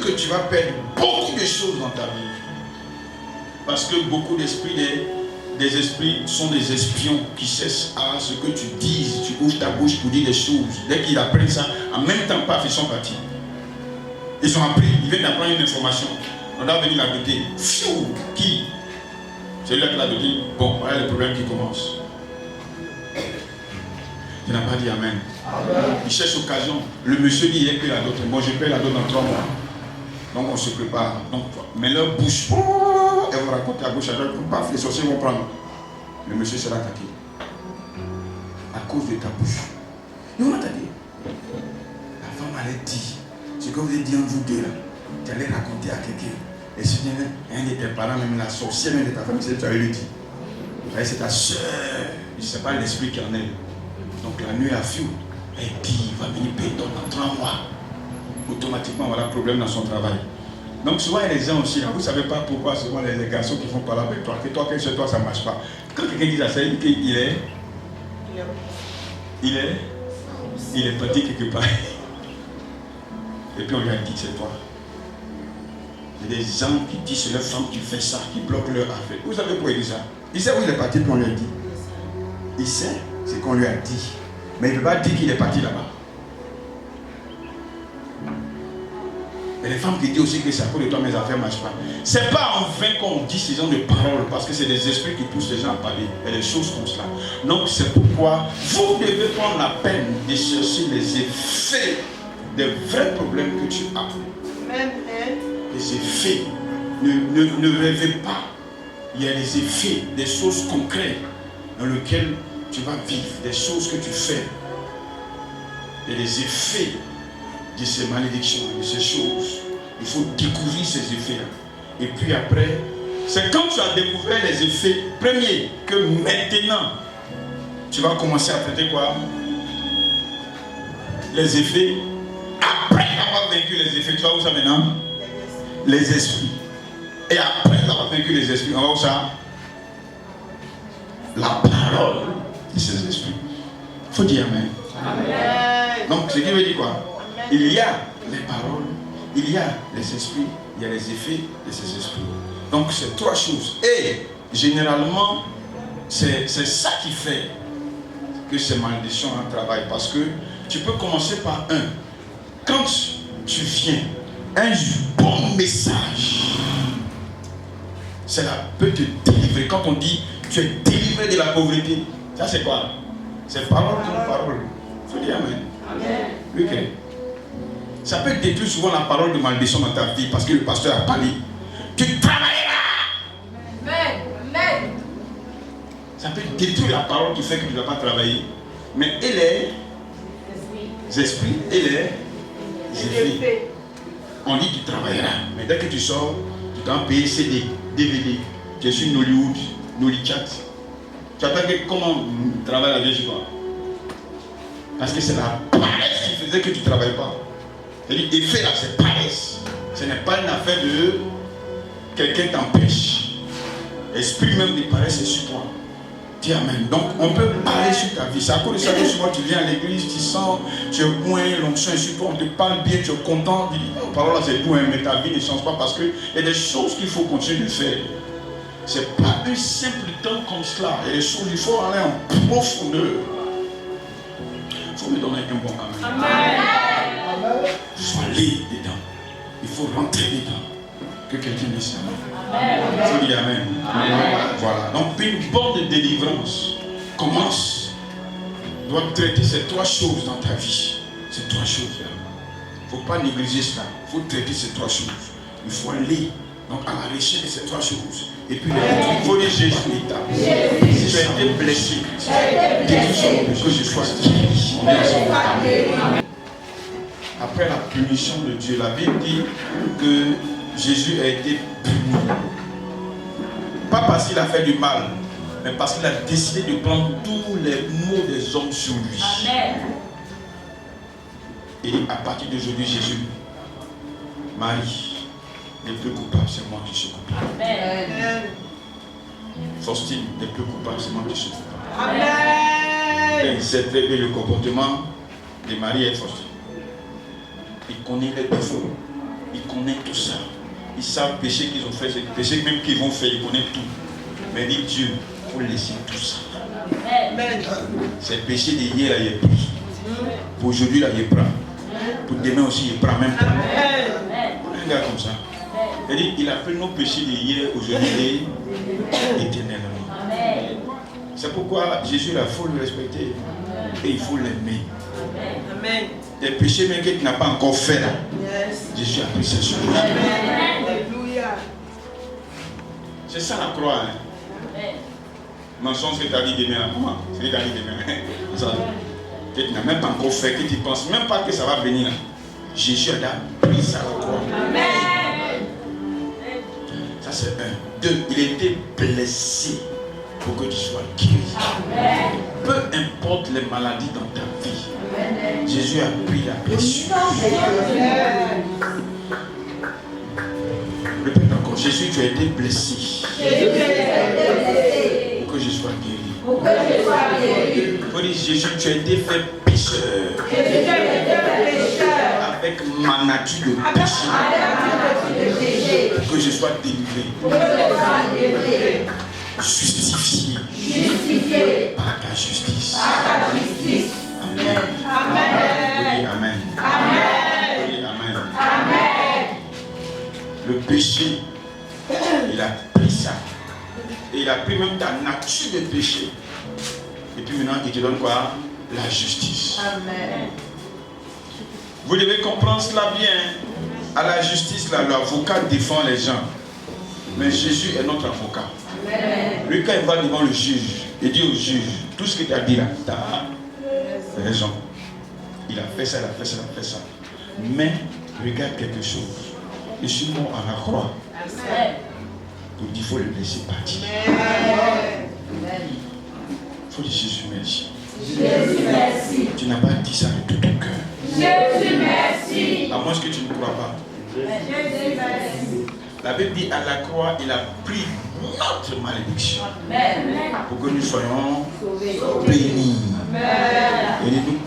Que tu vas perdre beaucoup de choses dans ta vie. Parce que beaucoup d'esprits, des esprits sont des espions qui cessent à ce que tu dises. Tu ouvres ta bouche pour dire des choses. Dès qu'ils apprennent ça, en même temps, paf, ils sont partis. Ils ont appris, ils viennent d'apprendre une information. On doit venir la noter. Fiou, qui? C'est là que l'a dit. Bon, voilà le problème qui commence. Tu n'as pas dit amen. Il cherche occasion. Le monsieur dit, il paye la dot. Bon, je paye la dot dans 3 mois. Donc on se prépare. Donc, mais leur bouche, elle va raconter à gauche à droite, paf, les sorciers vont prendre. Le monsieur sera attaqué. À cause de ta bouche. Ils vont attaquer. La femme allait dire, ce que vous avez dit en vous deux là, tu allais raconter à quelqu'un. Et si un de tes parents, même la sorcière, même de ta famille, tu allais lui dire. C'est ta soeur. Je ne sais pas l'esprit qui en est. Donc la nuit a fui. Elle dit, il va venir payer dans 3 mois. Automatiquement, voilà le problème dans son travail. Donc souvent, il y a des gens aussi, là, vous ne savez pas pourquoi souvent les garçons qui font parler avec toi, que toi, que chez toi, ça ne marche pas. Quand quelqu'un dit ça, c'est qu'il est... Il est parti quelque part. Et puis on lui a dit que c'est toi. Il y a des gens qui disent c'est leur femme qui fait ça, qui bloque leur affaire. Vous savez pourquoi il dit ça? Il sait où il est parti, puis on lui a dit. Il sait ce qu'on lui a dit. Mais il ne peut pas dire qu'il est parti là-bas. Il y a des femmes qui disent aussi que c'est à cause de toi mes affaires ne marchent pas. Ce n'est pas en vain qu'on dit ces gens de paroles, parce que c'est des esprits qui poussent les gens à parler. Il y a des choses comme cela. Donc c'est pourquoi vous devez prendre la peine de chercher les effets des vrais problèmes que tu as. Les effets. Ne rêvez pas. Il y a des effets, des choses concrètes dans lesquelles tu vas vivre, des choses que tu fais. Il y a des effets de ces malédictions, de ces choses. Il faut découvrir ces effets-là. Et puis après, c'est quand tu as découvert les effets premiers que maintenant, tu vas commencer à traiter quoi? Les effets. Après avoir vaincu les effets, tu vas où ça maintenant? Les esprits. Et après avoir vaincu les esprits, on va où ça? La parole de ces esprits. Il faut dire amen. Amen. Donc, ce qui veut dire quoi? Il y a les paroles, il y a les esprits, il y a les effets de ces esprits. Donc, c'est 3 choses. Et généralement, c'est ça qui fait que ces malédictions travaillent. Parce que tu peux commencer par un. Quand tu viens, un bon message, cela peut te délivrer. Quand on dit tu es délivré de la pauvreté, ça c'est quoi? C'est parole comme parole. Il faut dire amen. Amen. Ok. Ça peut détruire souvent la parole de malédiction dans ta vie parce que le pasteur a parlé. Tu travailleras. Amen. Ça peut détruire la parole qui fait que tu ne dois pas travailler. Mais et les esprits et les effets. On dit que tu travailleras. Mais dès que tu sors, tu dois payer CD, DVD. Tu es sur Nollywood, Nollychat. Tu attends que comment travailler la vie chez toi? Parce que c'est la paresse qui faisait que tu ne travailles pas. C'est-à-dire, effet là, c'est paresse. Ce n'est pas une affaire de quelqu'un t'empêche. L'esprit même de paresse est sur toi. Dis amen. Donc, on peut parler sur ta vie. C'est à cause de ça que souvent tu viens à l'église, tu sens, tu es moins, l'onction est sur toi, on te parle bien, tu es content. Tu dis, oh, parole là, c'est tout, hein, mais ta vie ne change pas parce qu'il y a des choses qu'il faut continuer de faire. C'est pas un simple temps comme cela. Il y a des choses, il faut aller en profondeur. Il faut me donner un bon amen. Amen. Il faut aller dedans. Il faut rentrer dedans. Que quelqu'un dise amen. Il faut dire Amen. Voilà. Donc une bonne délivrance commence, doit traiter ces trois choses dans ta vie. Ces trois choses-là. Il ne faut pas négliger cela. Il faut traiter ces trois choses. Il faut aller donc, à la recherche de ces trois choses. Et puis il faut dire Jésus est là. Si tu as été blessé, que je sois guéri. Après la punition de Dieu, la Bible dit que Jésus a été puni. Pas parce qu'il a fait du mal, mais parce qu'il a décidé de prendre tous les maux des hommes sur lui. Amen. Et à partir d'aujourd'hui, Jésus, Marie n'est plus coupable, c'est moi qui suis coupable. Amen. Faustine n'est plus coupable, c'est moi qui suis coupable. Amen. Et il sait très bien le comportement de Marie et Faustine. Il connaît les défauts, il connaît tout ça. Ils savent le péché qu'ils ont fait, c'est le péché même qu'ils vont faire, ils connaissent tout. Mais dit Dieu, il faut laisser tout ça. Amen. C'est le péché d'hier, il est pris. Pour aujourd'hui, là, il prend. Pour demain aussi, il prend même pas. Un gars comme ça. Il dit, il a pris nos péchés d'hier, aujourd'hui et éternellement. C'est pourquoi Jésus, il faut le respecter et il faut l'aimer. Amen. Les péchés même que tu n'as pas encore fait là. Jésus a pris ces choses. C'est ça la croix. Hein. Mensonge que tu as dit demain à moi. C'est ce que tu as dit demain. Que tu n'as même pas encore fait, que tu ne penses même pas que ça va venir. Jésus a pris ça la croix. Amen. Ça c'est un. Deux, il était blessé pour que tu sois guéri. Amen. Peu importe les maladies dans ta vie. Amen. Jésus a pris la blessure. Répète encore. Jésus, tu as été blessé. Pour que je sois guéri. Il faut dire Jésus, tu as été fait pécheur. Avec ma nature de péché. Pour que je sois délivré. Justifié. Par ta justice. Amen. Amen. Amen. Amen. Amen. Le péché, il a pris ça. Et il a pris même ta nature de péché. Et puis maintenant, il te donne quoi? La justice. Amen. Vous devez comprendre cela bien. À la justice, là, l'avocat défend les gens. Mais Jésus est notre avocat. Amen. Lui, quand il va devant le juge, il dit au juge, tout ce que tu as dit là, tu as raison. Il a fait ça, il a fait ça, il a fait ça. Mais, regarde quelque chose. Je suis mort à la croix. Amen. Pour dire, il faut le laisser partir. Il faut dire Jésus merci. Jésus merci. Tu n'as pas dit ça de tout ton cœur. Jésus merci. À moins que tu ne crois pas. Jésus merci. La Bible dit à la croix, il a pris notre malédiction. Amen. Pour que nous soyons bénis. Amen. Et nous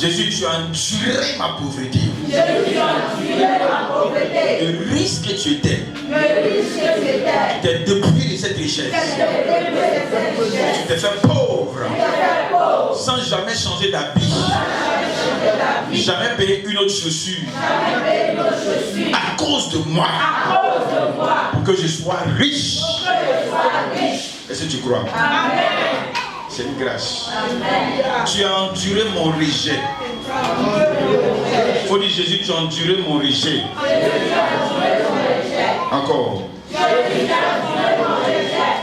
Jésus, tu as enduré ma pauvreté. Jésus, tu as enduré ma pauvreté. Le risque que tu étais. Tu t'es dépouillé de cette richesse. Tu t'es fait pauvre. Sans jamais changer d'habit. Jamais payer une autre chaussure. À cause de moi. Pour que je sois riche. Est-ce que tu crois? Amen. C'est une grâce. Amen. Tu as enduré mon rejet. Il faut dire Jésus, tu as enduré mon rejet. Encore.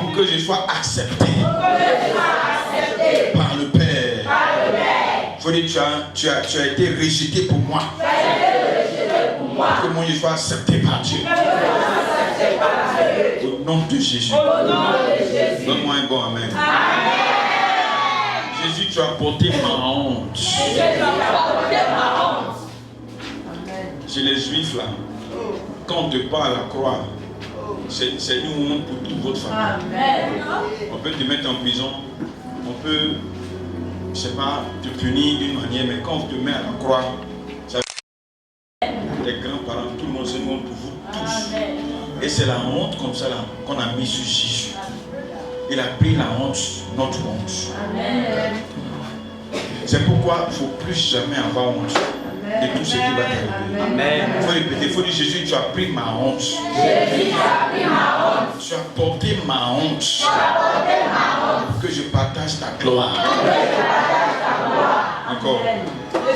Pour que je sois accepté par le Père. Il faut dire tu as été rejeté pour moi. Pour que moi je sois accepté par Dieu. Au nom de Jésus. Donne-moi un bon amen. Jésus, tu as porté ma honte. Chez les Juifs là, quand on te parle à la croix, c'est une honte pour toute votre famille. On peut te mettre en prison, on peut, je sais pas, te punir d'une manière, mais quand on te met à la croix, ça les grands-parents, tout le monde, c'est une honte pour vous tous. Et c'est la honte comme ça qu'on a mis sur Jésus. Il a pris la honte, notre honte. C'est pourquoi il ne faut plus jamais avoir honte. de tout ce qui va t'arriver. Il faut répéter, il faut dire Jésus, tu as pris ma honte. Jésus, tu as pris ma honte. Tu as porté ma honte. Tu as porté ma honte. Que je partage ta gloire. Que je partage ta gloire. Encore.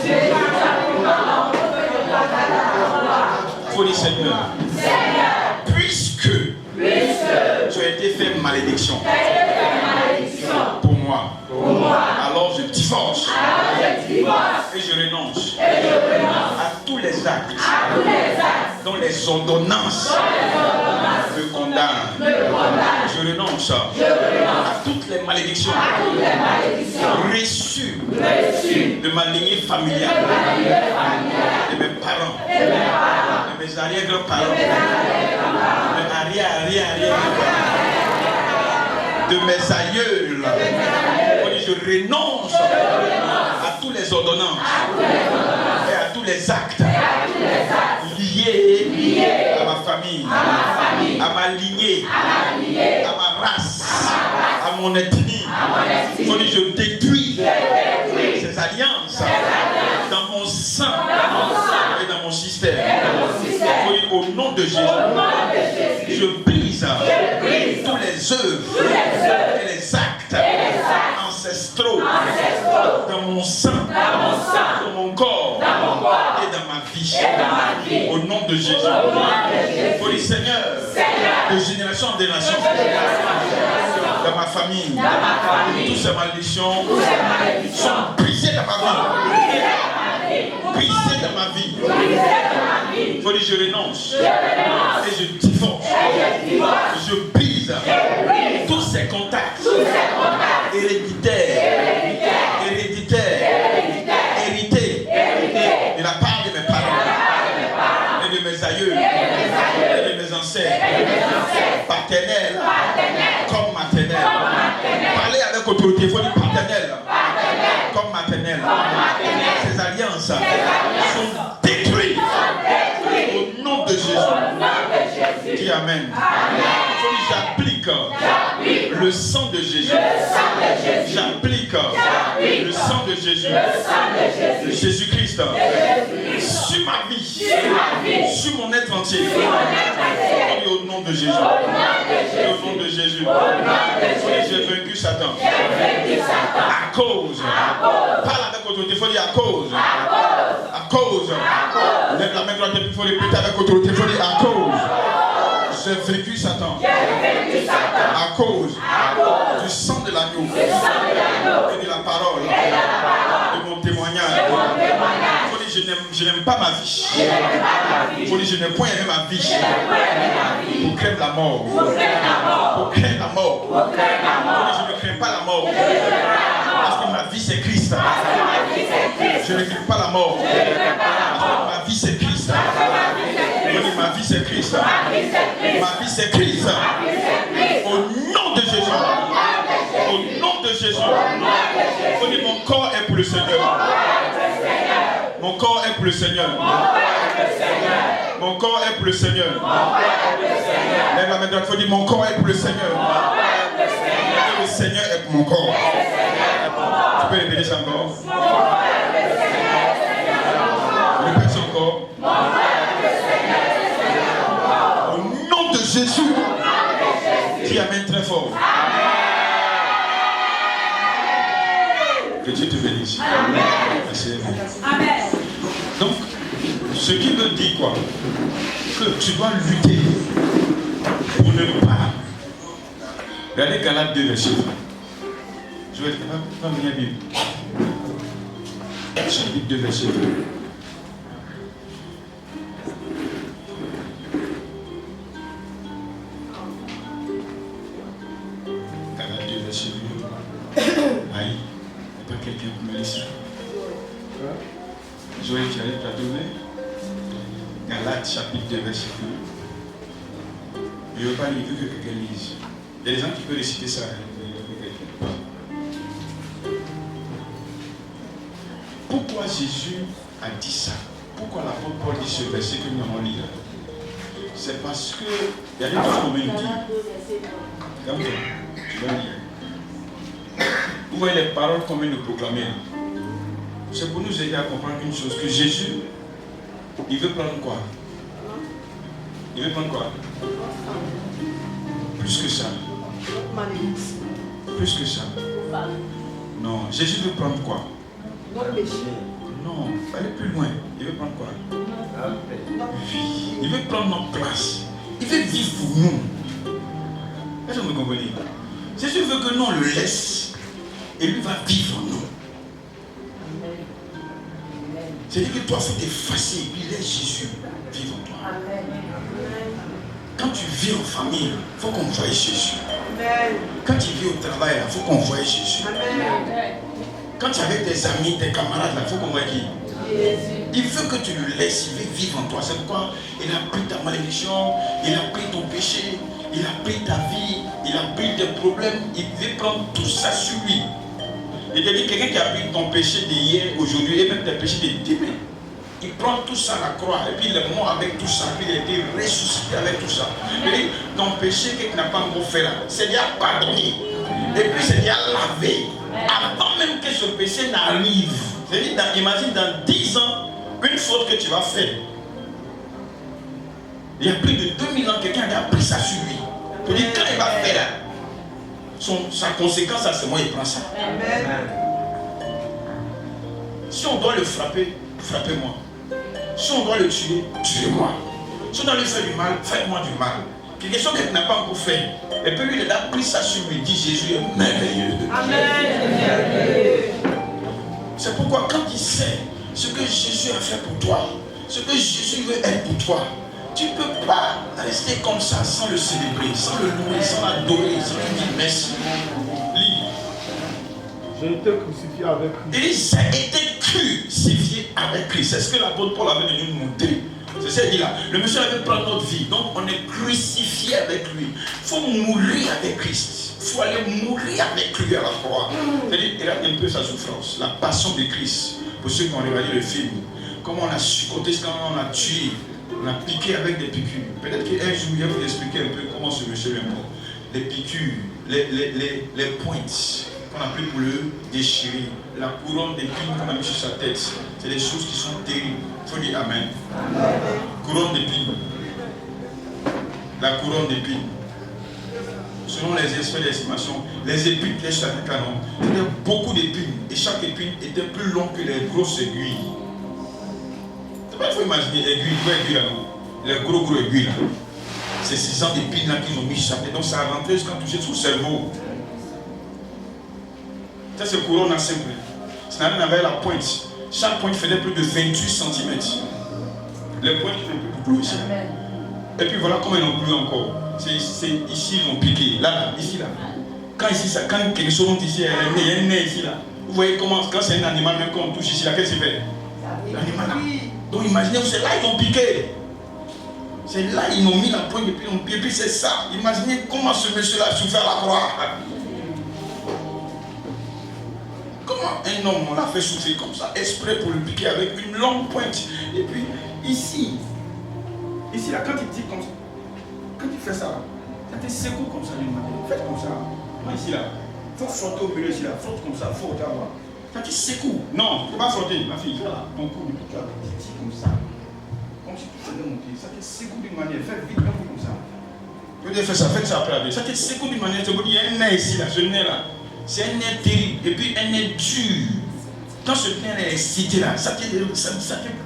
Jésus, tu as pris ma honte. Que je partage ta gloire. Il faut dire Seigneur. Seigneur. Puisque tu as été fait malédiction. Pour moi. Alors je divorce. Et je renonce. À tous les actes. Dont les ordonnances me condamnent. Je renonce à toutes les malédictions reçues de ma lignée familiale, de mes parents, de mes arrière-grands-parents, de mes arrière-arrière-arrière, de mes aïeuls. Je renonce à tous les ordonnances et à tous les actes liés à ma famille, à ma lignée, à ma race, à mon ethnie. Je détruis ces alliances dans mon sang et dans mon système. Au nom de Jésus, je brise tous les œuvres et les actes ancestraux dans mon sang, dans mon corps et dans ma vie. Au nom de Jésus. Pour les seigneurs, de génération en génération, dans ma famille, toutes ces malédictions sont brisées dans ma vie. Brisées dans ma vie. Il faut dire je renonce et je divorce. Je brise tous ces contacts héréditaires, hérités de la part de mes parents et de mes aïeux et de mes ancêtres, paternels comme maternels. Parlez avec autorité, il faut dire paternel comme maternel. Ces alliances sont détruites au nom de Jésus. Dis Amen. Il faut dire j'applique le sang de Jésus. J'applique le sang de Jésus. Jésus-Christ sur ma vie, sur mon être entier. Et au nom de Jésus. Et au nom de Jésus. J'ai vaincu Satan. À cause. Parle avec autorité. Il faut dire à cause. À cause. Lève la main droite et il faut répéter avec autorité. Il faut dire à cause. J'ai vaincu Satan. À cause du sang de l'agneau et de la parole de mon témoignage. Il faut dire je n'aime pas ma vie. Il faut dire je n'ai point aimé ma vie pour craindre la mort. Pour craindre la mort. Il faut dire je ne crains pas la mort. Parce que ma vie c'est Christ. Je ne crains pas la mort. Parce que ma vie c'est Christ. Ma vie c'est Christ. Ma vie c'est Christ. Au nom de Jésus. Au nom de Jésus. On dit mon corps est pour le Seigneur. Mon corps est pour le Seigneur. Mon corps est pour le Seigneur. Lève la main droite. Il faut dire mon corps est pour le Seigneur. Et le Seigneur est pour mon corps. Tu peux répéter ça encore. Répète ça encore. De Jésus qui amène très fort. Que Dieu te bénisse. Merci. Amen. Donc, ce qui veut dire quoi? Que tu dois lutter pour ne pas. Regardez Galates 2, verset 20. Je vais pas venir Bible. Chapitre 2, verset 2. Aïe, il n'y a pas quelqu'un qui me laisse. Joël, tu arrives à trouver Galates chapitre 2, verset 2. Je ne veux pas lire, que quelqu'un lise. Il y a des gens qui peuvent réciter ça. Pourquoi Jésus a dit ça? Pourquoi l'apôtre Paul dit ce verset que nous allons lire? C'est parce que il y a des choses qu'on veut nous dire. Comme ça, tu vas lire. Vous voyez les paroles qu'on vient de proclamer. C'est pour nous aider à comprendre une chose, que Jésus, il veut prendre quoi? Il veut prendre quoi? Plus que ça. Plus que ça. Non, Jésus veut prendre quoi? Non, allez plus loin. Il veut prendre quoi? Il veut prendre notre place. Il veut vivre pour nous. Est-ce que vous me comprenez? Jésus veut que nous on le laisse et lui va vivre en nous. C'est-à-dire que toi, il faut t'effacer et puis laisse Jésus vivre en toi. Quand tu vis en famille, il faut qu'on voie Jésus. Quand tu vis au travail, il faut qu'on voie Jésus. Quand tu es avec tes amis, tes camarades, il faut qu'on voie qui? Il veut que tu le laisses, il veut vivre en toi. C'est pourquoi il a pris ta malédiction, il a pris ton péché, il a pris ta vie, il a pris tes problèmes, il veut prendre tout ça sur lui. Il te dit quelqu'un qui a pris ton péché d'hier, aujourd'hui, et même tes péchés de demain. Il prend tout ça à la croix, et puis il est mort avec tout ça, puis il a été ressuscité avec tout ça. Il dit, ton péché que tu n'as pas encore fait là, c'est déjà pardonné. Et puis c'est déjà lavé. Avant même que ce péché n'arrive. C'est-à-dire, imagine dans 10 ans, une faute que tu vas faire. Il y a plus de 2000 ans, quelqu'un a pris ça sur lui. Pour dire, quand il va faire là, sa conséquence à ce moment, il prend ça. Si on doit le frapper, frappez-moi. Si on doit le tuer, tuez-moi. Si on doit lui faire du mal, faites-moi du mal. Quelque chose qu'il n'a pas encore fait. Et puis lui, il a pris ça sur lui, dit Jésus est merveilleux. Amen. C'est pourquoi quand il sait ce que Jésus a fait pour toi, ce que Jésus veut être pour toi, tu ne peux pas rester comme ça sans le célébrer, sans le louer, sans l'adorer, sans lui dire merci. Lis. J'ai été crucifié avec Christ. Il dit, j'ai été crucifié avec Christ. C'est ce que l'apôtre Paul avait venu nous montrer. C'est ce qu'il dit là. Le monsieur avait pris notre vie. Donc on est crucifié avec lui. Il faut mourir avec Christ. Il faut aller mourir avec lui à la croix. C'est-à-dire, il a un peu sa souffrance. La passion de Christ. Pour ceux qui ont regardé le film. Comment on a supporté quand on a tué. On a piqué avec des piqûres. Peut-être qu'un jour, il va vous expliquer un peu comment ce monsieur est mort. Les piqûres, les pointes qu'on a pris pour le déchirer, la couronne d'épines qu'on a mis sur sa tête. C'est des choses qui sont terribles. Il faut dire Amen. Amen. Couronne d'épines. La couronne d'épines. Selon les experts d'estimation, les épines qui étaient chaque canon, c'était beaucoup d'épines. Et chaque épine était plus longue que les grosses aiguilles. Il faut imaginer aiguilles là, non? Les gros aiguilles là. C'est 6 ans d'épines là qu'ils ont mis sur sa tête. Donc ça a rentré jusqu'à toucher tout le cerveau. Ça c'est couronne à simple. Ça n'a rien à voir avec la pointe. Chaque pointe faisait plus de 28 cm. Les pointes qui n'ont plus ici. Et puis voilà comment ils n'ont plus encore. C'est ici ils ont piqué. Là, ici là. Quand ici ça, quand quelque chose monte ici, il y a un nez ici là. Vous voyez comment quand c'est un animal même quand on touche ici là, qu'est-ce qu'il fait? L'animal là. Donc imaginez, c'est là ils ont piqué. C'est là ils ont mis la pointe et puis ils ont piqué. Et puis c'est ça. Imaginez comment ce monsieur là a souffert à la croix. Comment un homme on l'a fait souffrir comme ça, exprès pour le piquer avec une longue pointe. Et puis ici là quand il tire comme ça, quand il fait ça là, ça te secoue comme ça d'une manière. Faites comme ça. Moi ici là, il faut frotter au milieu ici là, frotte comme ça, frotte à moi. Ça te secoue. Non, tu ne peux pas frotter, ma fille. Voilà, ton cou, tu as petit comme ça. Comme si tu faisais monter. Ça te secoue d'une manière. Faites vite comme ça. Vous pouvez faire ça, faites ça après. Ça te secoue d'une manière. Il y a un nez ici là, ce nez là. C'est un nez terrible. Et puis un nez dur. Quand ce nez est excité là, ça te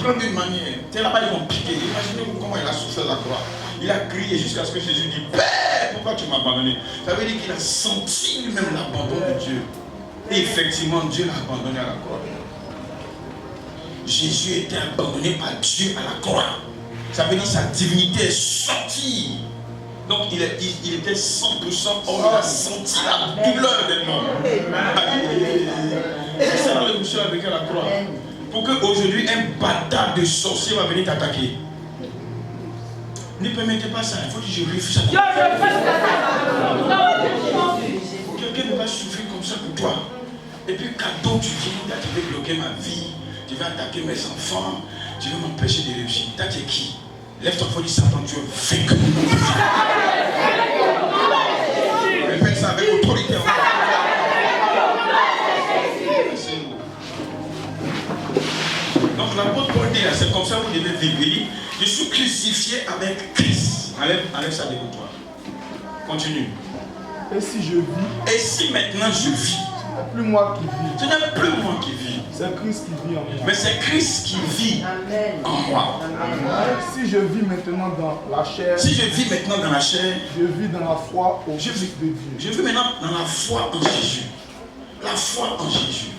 prend d'une manière. C'est là-bas ils vont piquer. Imaginez-vous comment il a souffert la croix. Il a crié jusqu'à ce que Jésus dit Père, pourquoi tu m'as abandonné? Ça veut dire qu'il a senti lui-même l'abandon de Dieu. Et effectivement, Dieu l'a abandonné à la croix. Jésus était abandonné par Dieu à la croix. Ça veut dire que sa divinité est sortie. Donc il était 100% homme. Il a senti la douleur des morts. C'est ça le monsieur avec la croix. Pour qu'aujourd'hui un bâtard de sorcier va venir t'attaquer. Ne permettez pas ça. Il faut que je refuse ça. Quelqu'un ne va souffrir comme ça pour toi. Et puis cadeau, tu dis, tu veux bloquer ma vie, tu veux attaquer mes enfants, tu veux m'empêcher de réussir. T'as dit qui? Lève-toi pour dire Satan, tu es vaincu. Répète ça avec autorité. vous devez vivre. Il dit, je suis crucifié avec Christ. Enlève ça de toi. Continue. Et si je vis, Et si maintenant je vis, ce n'est plus moi qui vis, ce n'est plus moi qui vis, c'est Christ qui vit en moi. mais c'est Christ qui vit en moi. Si je vis maintenant dans la chair, Si je vis maintenant dans la chair, je vis dans la foi au je Fils vis, de Dieu. je vis maintenant dans la foi en Jésus. La foi en Jésus.